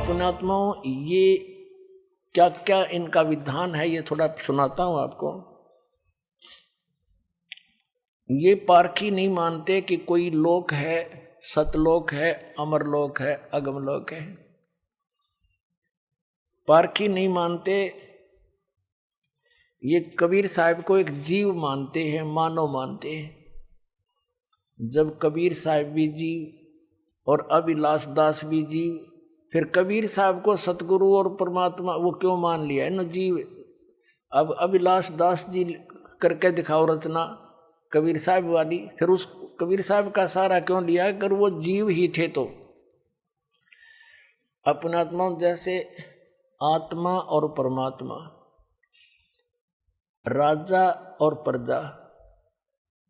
पुण्यात्माओं, ये क्या क्या इनका विधान है, ये थोड़ा सुनाता हूं आपको। ये पारखी नहीं मानते कि कोई लोक है, सतलोक है, अमरलोक है, अगमलोक है। पारखी नहीं मानते। ये कबीर साहब को एक जीव मानते हैं, मानव मानते हैं। जब कबीर साहब भी जीव और अभिलाष दास भी जीव, फिर कबीर साहब को सतगुरु और परमात्मा वो क्यों मान लिया है न जीव। अब अभिलाष दास जी करके दिखाओ रचना कबीर साहब वाली, फिर उस कबीर साहब का सहारा क्यों लिया अगर वो जीव ही थे तो। अपनात्मा जैसे आत्मा और परमात्मा, राजा और प्रजा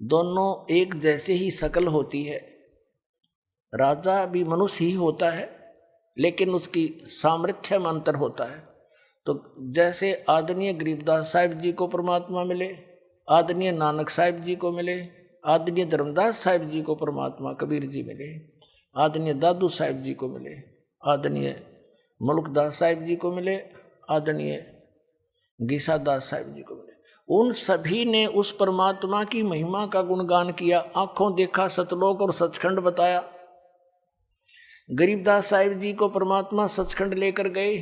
दोनों एक जैसे ही शकल होती है। राजा भी मनुष्य ही होता है लेकिन उसकी सामर्थ्य में अंतर होता है। तो जैसे आदरणीय गरीबदास साहिब जी को परमात्मा मिले, आदरणीय नानक साहिब जी को मिले, आदरणीय धर्मदास साहिब जी को परमात्मा कबीर जी मिले, आदरणीय दादू साहिब जी को मिले, आदरणीय मलुकदास साहिब जी को मिले, आदरणीय गीसादास साहिब जी को मिले। उन सभी ने उस परमात्मा की महिमा का गुणगान किया, आंखों देखा सतलोक और सचखंड बताया। गरीबदास साहिब जी को परमात्मा सचखंड लेकर गए,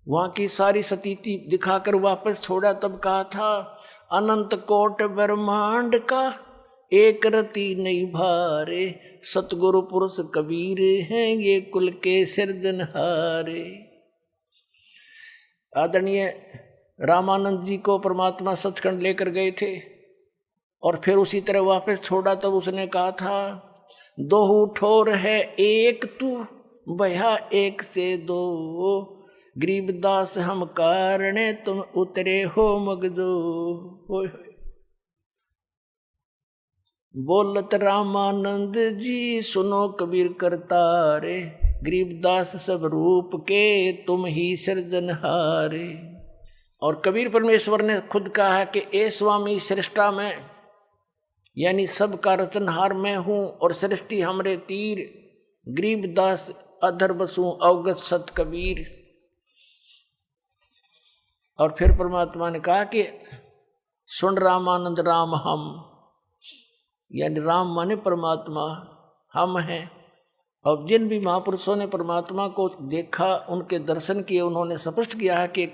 वहां की सारी सतीति दिखाकर वापस छोड़ा, तब कहा था अनंत कोट ब्रह्मांड का एक रति नहीं भारे, सतगुरु पुरुष कबीर हैं ये कुल के सिरजनहारे। आदरणीय रामानंद जी को परमात्मा सचखंड लेकर गए थे और फिर उसी तरह वापस छोड़ा, तब उसने कहा था दो ठोर है एक तू भया एक से दो, गरीबदास हम कारणे तुम उतरे हो मगजो। बोलत रामानंद जी सुनो कबीर करतारे, गरीबदास सब रूप के तुम ही सृजनहारे। और कबीर परमेश्वर ने खुद कहा है कि ए स्वामी सृष्टा में, यानी सबका रचनहार मैं हूं और सृष्टि हमरे तीर, गरीबदास अधर बसूं अवगत सत कबीर। और फिर परमात्मा ने कहा कि सुन रामानंद राम हम, यानी राम माने परमात्मा, हम हैं। और जिन भी महापुरुषों ने परमात्मा को देखा, उनके दर्शन किए, उन्होंने स्पष्ट किया है कि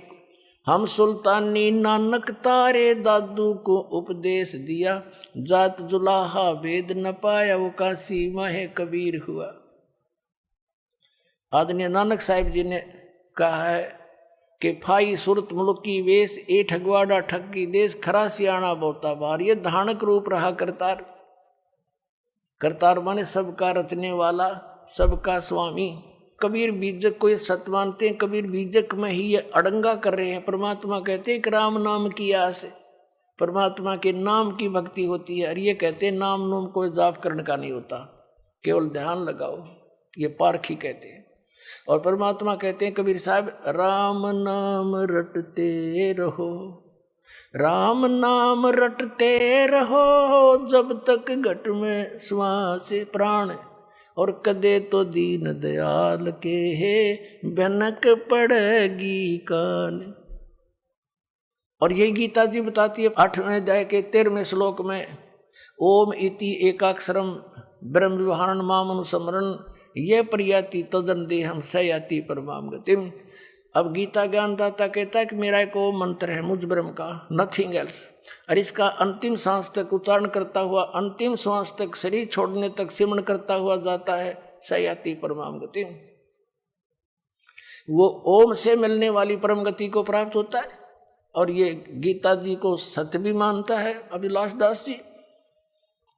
हम सुल्तानी नानक तारे दादू को उपदेश दिया, जात जुलाहा वेद न पाया वो काशी माहे कबीर हुआ। आदरणीय नानक साहिब जी ने कहा है कि फाई सुरत मुल्की वेश ए ठगवाड़ा ठगी देश, खरा सियाणा बोता बार। ये धानक रूप रहा करतार। करतार माने सबका रचने वाला, सबका स्वामी। कबीर बीजक को ये सत्य मानते हैं, कबीर बीजक में ही ये अड़ंगा कर रहे हैं। परमात्मा कहते हैं कि राम नाम की आस, परमात्मा के नाम की भक्ति होती है। और ये कहते हैं नाम नूम कोई जाप करने का नहीं होता, केवल ध्यान लगाओ, ये पारखी कहते हैं। और परमात्मा कहते हैं कबीर साहब राम नाम रटते रहो, राम नाम रटते रहो, जब तक घट में श्वास प्राण, और कदे तो दीन दयाल के है भनक पड़ेगी कान। और यही गीता जी बताती है 8वें अध्याय के 13वें श्लोक में, ओम इति एकाक्षरम ब्रह्म विवहारण मामनुस्मरण ये प्रयाति तदन देहम सयाति परमाम गतिम। अब गीता ज्ञानदाता कहता है कि मेरा एक वो मंत्र है मुझ ब्रह्म का, नथिंग एल्स। और इसका अंतिम सांस तक उच्चारण करता हुआ, अंतिम सांस तक शरीर छोड़ने तक सिमरण करता हुआ जाता है सयाति परमाम गति। वो ओम से मिलने वाली परम गति को प्राप्त होता है। और ये गीता जी को सत्य भी मानता है अभिलाष दास जी,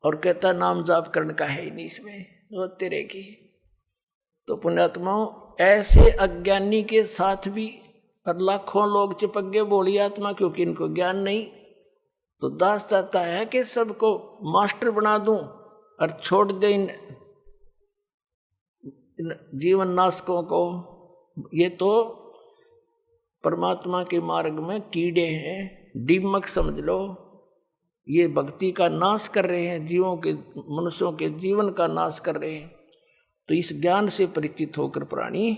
और कहता नाम जाप करने का है ही नहीं इसमें, वो तेरे की। तो पुण्यात्माओं, ऐसे अज्ञानी के साथ भी और लाखों लोग चिपक गए बोली आत्मा, क्योंकि इनको ज्ञान नहीं। तो दास चाहता है कि सबको मास्टर बना दूं और छोड़ दे इन जीवन नाशकों को। ये तो परमात्मा के मार्ग में कीड़े हैं, दीमक समझ लो। ये भक्ति का नाश कर रहे हैं, जीवों के, मनुष्यों के जीवन का नाश कर रहे हैं। तो इस ज्ञान से परिचित होकर प्राणी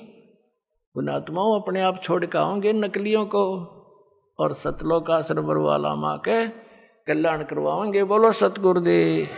उन आत्माओं अपने आप छोड़ के आओगे नकलियों को और सतलोक आश्रम वाला माँ के कल्याण करवाओगे। बोलो सतगुरुदेव।